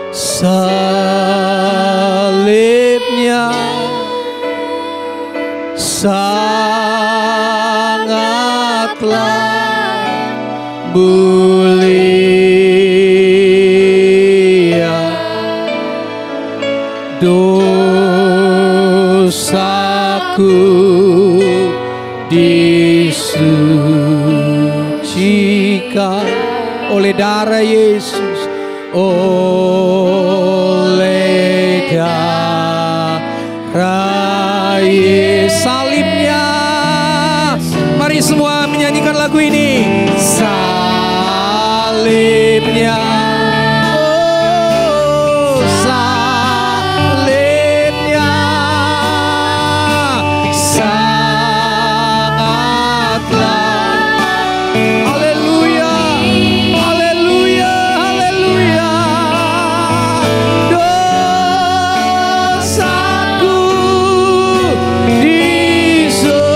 salibnya sangatlah mulia, dosaku disucikan oleh darah Yesus, oleh darah Yesus. Salibnya, mari semua menyanyikan lagu ini. Salibnya, oh salibnya sangatlah, haleluya, haleluya, haleluya. Dosaku disucikan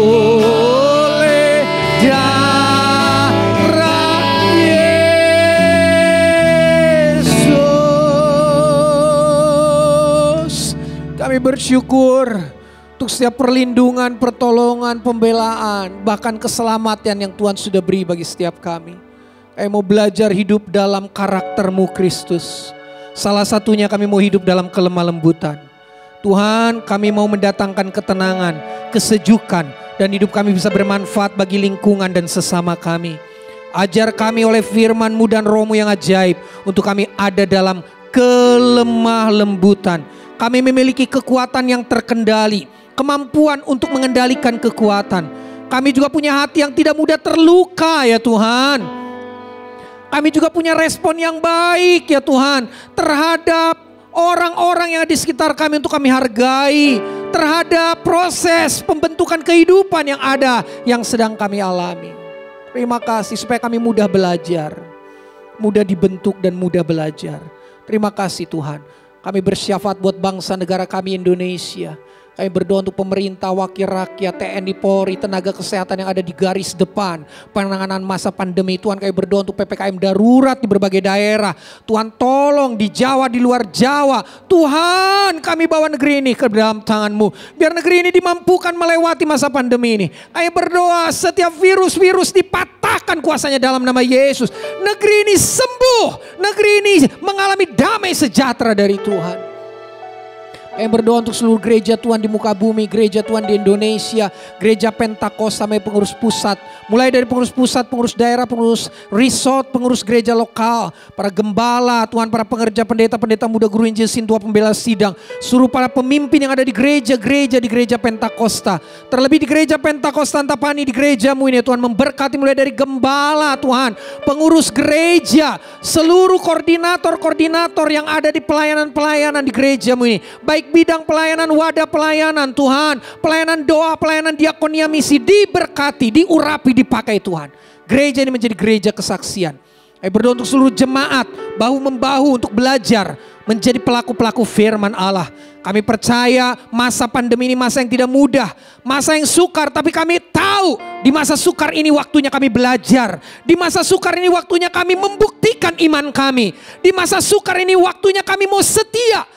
oleh darah Yesus. Kami bersyukur untuk setiap perlindungan, pertolongan, pembelaan, bahkan keselamatan yang Tuhan sudah beri bagi setiap kami. Kami mau belajar hidup dalam karakter-Mu Kristus. Salah satunya kami mau hidup dalam kelemah lembutan. Tuhan, kami mau mendatangkan ketenangan, kesejukan, dan hidup kami bisa bermanfaat bagi lingkungan dan sesama kami. Ajar kami oleh firman-Mu dan Roh-Mu yang ajaib untuk kami ada dalam kelemah lembutan. Kami memiliki kekuatan yang terkendali, kemampuan untuk mengendalikan kekuatan. Kami juga punya hati yang tidak mudah terluka ya Tuhan. Kami juga punya respon yang baik ya Tuhan terhadap orang-orang yang ada di sekitar kami untuk kami hargai terhadap proses pembentukan kehidupan yang ada yang sedang kami alami. Terima kasih supaya kami mudah belajar, mudah dibentuk dan mudah belajar. Terima kasih Tuhan. Kami bersyafaat buat bangsa negara kami Indonesia. Kami berdoa untuk pemerintah, wakil rakyat, TNI, Polri, tenaga kesehatan yang ada di garis depan penanganan masa pandemi. Tuhan, kami berdoa untuk PPKM darurat di berbagai daerah. Tuhan tolong di Jawa, di luar Jawa. Tuhan, kami bawa negeri ini ke dalam tangan-Mu. Biar negeri ini dimampukan melewati masa pandemi ini. Kami berdoa setiap virus-virus dipatahkan kuasanya dalam nama Yesus. Negeri ini sembuh. Negeri ini mengalami damai sejahtera dari Tuhan. Kami berdoa untuk seluruh gereja Tuhan di muka bumi, gereja Tuhan di Indonesia, gereja Pentakosta sampai pengurus pusat. Mulai dari pengurus pusat, pengurus daerah, pengurus resort, pengurus gereja lokal, para gembala, Tuhan, para pengerja, pendeta muda, guru Injil, sintua, pembela sidang. Suruh para pemimpin yang ada di gereja-gereja, di gereja Pentakosta. Terlebih di gereja Pentakosta Antapani, di gerejamu ini Tuhan, memberkati mulai dari gembala Tuhan, pengurus gereja, seluruh koordinator-koordinator yang ada di pelayanan-pelayanan di gerejamu ini. Baik bidang pelayanan, wadah pelayanan Tuhan, pelayanan doa, pelayanan diakonia misi, diberkati, diurapi, dipakai Tuhan. Gereja ini menjadi gereja kesaksian. Saya berdoa untuk seluruh jemaat, bahu-membahu untuk belajar, menjadi pelaku-pelaku firman Allah. Kami percaya masa pandemi ini masa yang tidak mudah, masa yang sukar, tapi kami tahu di masa sukar ini waktunya kami belajar. Di masa sukar ini waktunya kami membuktikan iman kami. Di masa sukar ini waktunya kami mau setia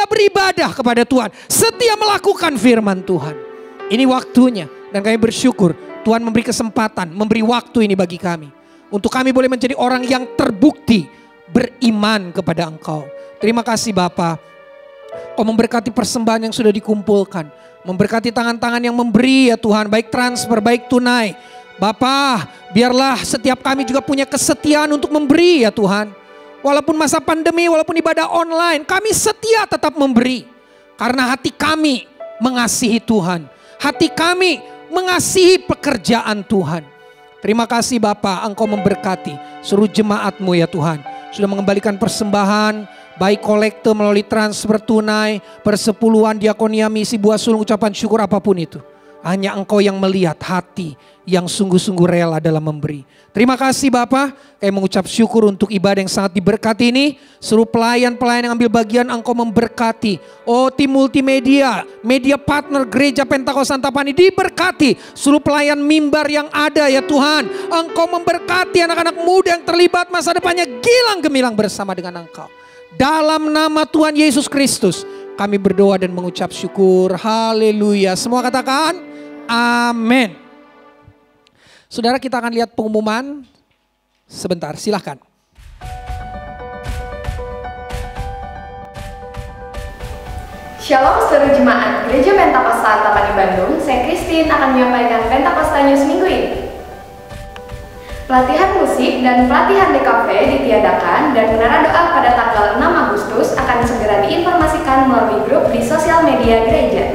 beribadah kepada Tuhan, setia melakukan firman Tuhan. Ini waktunya dan kami bersyukur Tuhan memberi kesempatan, memberi waktu ini bagi kami. Untuk kami boleh menjadi orang yang terbukti beriman kepada Engkau. Terima kasih Bapa. Kau memberkati persembahan yang sudah dikumpulkan. Memberkati tangan-tangan yang memberi ya Tuhan, baik transfer, baik tunai. Bapa, biarlah setiap kami juga punya kesetiaan untuk memberi ya Tuhan. Walaupun masa pandemi, walaupun ibadah online, kami setia tetap memberi. Karena hati kami mengasihi Tuhan. Hati kami mengasihi pekerjaan Tuhan. Terima kasih Bapa, Engkau memberkati seluruh jemaat-Mu ya Tuhan. Sudah mengembalikan persembahan, baik kolekte melalui transfer tunai, persepuluhan, diakonia, misi, buah sulung, ucapan syukur, apapun itu. Hanya Engkau yang melihat hati yang sungguh-sungguh rela dalam memberi. Terima kasih Bapa, kami mengucap syukur untuk ibadah yang sangat diberkati ini. Seluruh pelayan-pelayan yang ambil bagian Engkau memberkati. Oh tim multimedia, media partner gereja Pentakosta Antapani diberkati. Seluruh pelayan mimbar yang ada ya Tuhan. Engkau memberkati anak-anak muda yang terlibat masa depannya gilang gemilang bersama dengan Engkau. Dalam nama Tuhan Yesus Kristus kami berdoa dan mengucap syukur. Haleluya. Semua katakan amin. Saudara, kita akan lihat pengumuman sebentar, silahkan. Shalom seluruh jemaat Gereja Pentakosta Antapani Bandung. Saya Christine akan menyampaikan Pentakosta News minggu ini. Pelatihan musik dan pelatihan DKV ditiadakan dan menara doa pada tanggal 6 Agustus akan segera diinformasikan melalui grup di sosial media gereja.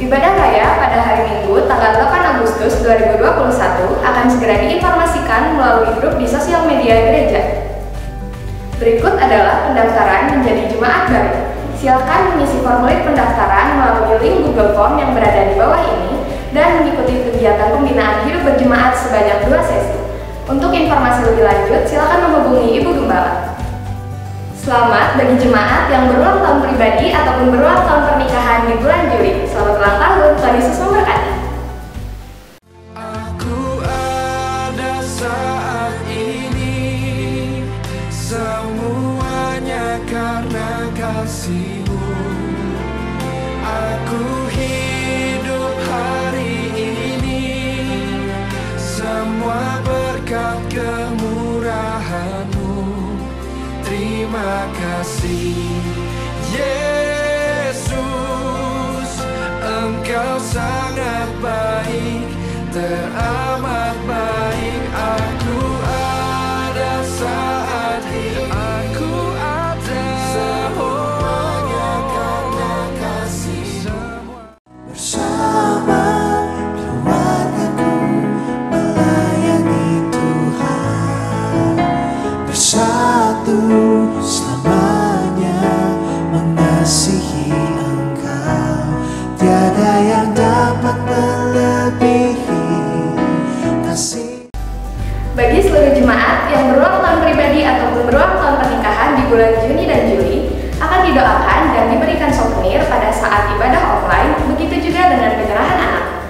Ibadah raya pada hari Minggu tanggal 8 Agustus 2021 akan segera diinformasikan melalui grup di sosial media gereja. Berikut adalah pendaftaran menjadi jemaat baru. Silakan mengisi formulir pendaftaran melalui link Google Form yang berada di bawah ini dan mengikuti kegiatan pembinaan hidup berjemaat sebanyak 2 sesi. Untuk informasi lebih lanjut, silakan menghubungi Ibu Gembala. Selamat bagi jemaat yang berulang tahun pribadi ataupun berulang tahun pernikahan di bulan Juli. Selamat ulang tahun, Tuhan Yesus memberkati. Aku ada saat ini, semuanya karena kasih-Mu. Aku hidup hari ini, semua berkat kemurahan-Mu. Terima kasih Yesus, Engkau sangat baik, teramat baik. Aku ada saat ini, aku ada semua Juni dan Juli akan didoakan dan diberikan souvenir pada saat ibadah offline, begitu juga dengan penyerahan anak.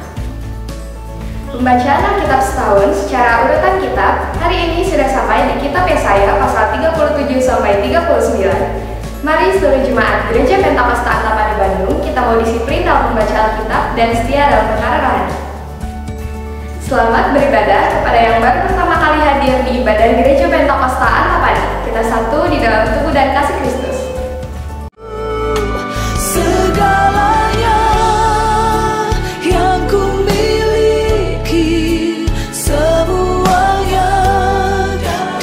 Pembacaan Alkitab setahun secara urutan kitab hari ini sudah sampai di kitab Yesaya pasal 37-39. Mari seluruh jemaat Gereja Pentakosta Antapani Bandung kita mau disiplin dalam membaca Alkitab dan setia dalam perkara rohani. Selamat beribadah kepada yang baru pertama kali hadir di ibadah Gereja Pentakosta Antapani. Kita satu di dalam tubuh dan kasih Kristus. Segalanya yang ku miliki, semuanya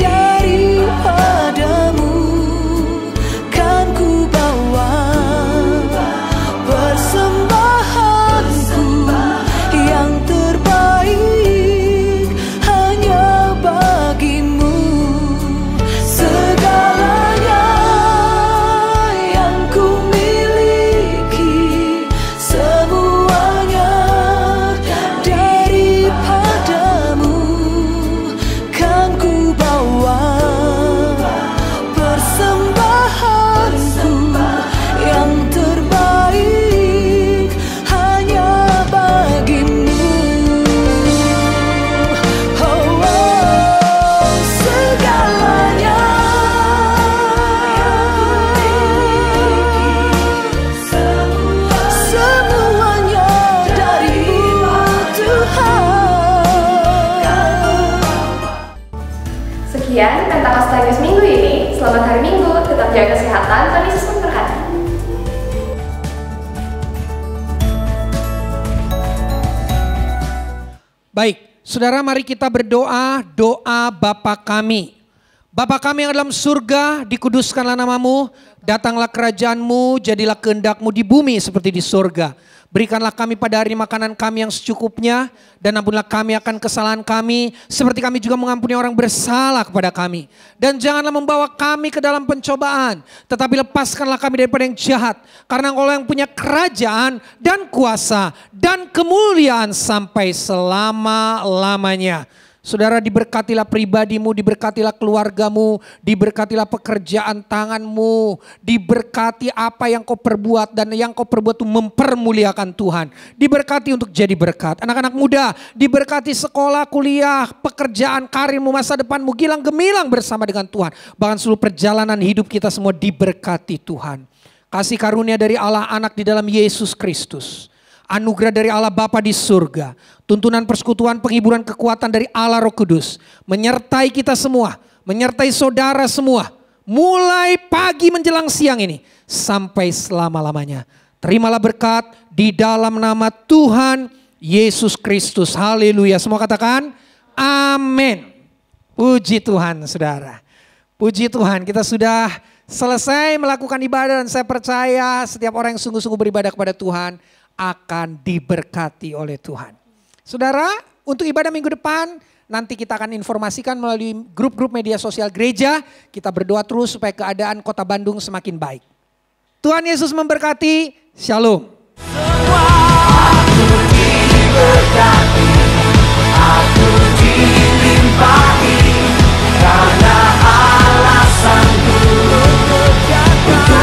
daripadamu, kan ku bawa persembahanku yang terbaik hanya bagimu. Segalanya yang ku miliki, semuanya daripadamu, kan ku bawa persembahanku yang terbaik hanya bagimu. Oh, oh, segalanya semuanya darimu Tuhan. Sekian Pentakosta News minggu ini. Selamat hari Minggu, tetap jaga kesehatan, Tuhan Yesus memberkati. Baik, saudara, mari kita berdoa, doa Bapa kami. Bapa kami yang dalam surga, dikuduskanlah namamu, datanglah kerajaanmu, jadilah kehendakmu di bumi seperti di surga. Berikanlah kami pada hari ini makanan kami yang secukupnya, dan ampunilah kami akan kesalahan kami, seperti kami juga mengampuni orang bersalah kepada kami. Dan janganlah membawa kami ke dalam pencobaan, tetapi lepaskanlah kami daripada yang jahat. Karena Engkau yang punya kerajaan dan kuasa dan kemuliaan sampai selama-lamanya. Saudara, diberkatilah pribadimu, diberkatilah keluargamu, diberkatilah pekerjaan tanganmu, diberkati apa yang kau perbuat, dan yang kau perbuat itu mempermuliakan Tuhan. Diberkati untuk jadi berkat. Anak-anak muda, diberkati sekolah, kuliah, pekerjaan, karirmu, masa depanmu, gilang gemilang bersama dengan Tuhan. Bahkan seluruh perjalanan hidup kita semua diberkati Tuhan. Kasih karunia dari Allah Anak di dalam Yesus Kristus. Anugerah dari Allah Bapa di surga, tuntunan persekutuan, penghiburan, kekuatan dari Allah Roh Kudus menyertai kita semua, menyertai saudara semua, mulai pagi menjelang siang ini sampai selama-lamanya. Terimalah berkat di dalam nama Tuhan Yesus Kristus. Haleluya. Semua katakan amin. Puji Tuhan, saudara. Puji Tuhan, kita sudah selesai melakukan ibadah, dan saya percaya setiap orang yang sungguh-sungguh beribadah kepada Tuhan akan diberkati oleh Tuhan. Saudara, untuk ibadah minggu depan nanti kita akan informasikan melalui grup-grup media sosial gereja. Kita berdoa terus supaya keadaan kota Bandung semakin baik. Tuhan Yesus memberkati. Shalom. Aku diberkati, aku dilimpahi, karena Allah sanggup untuk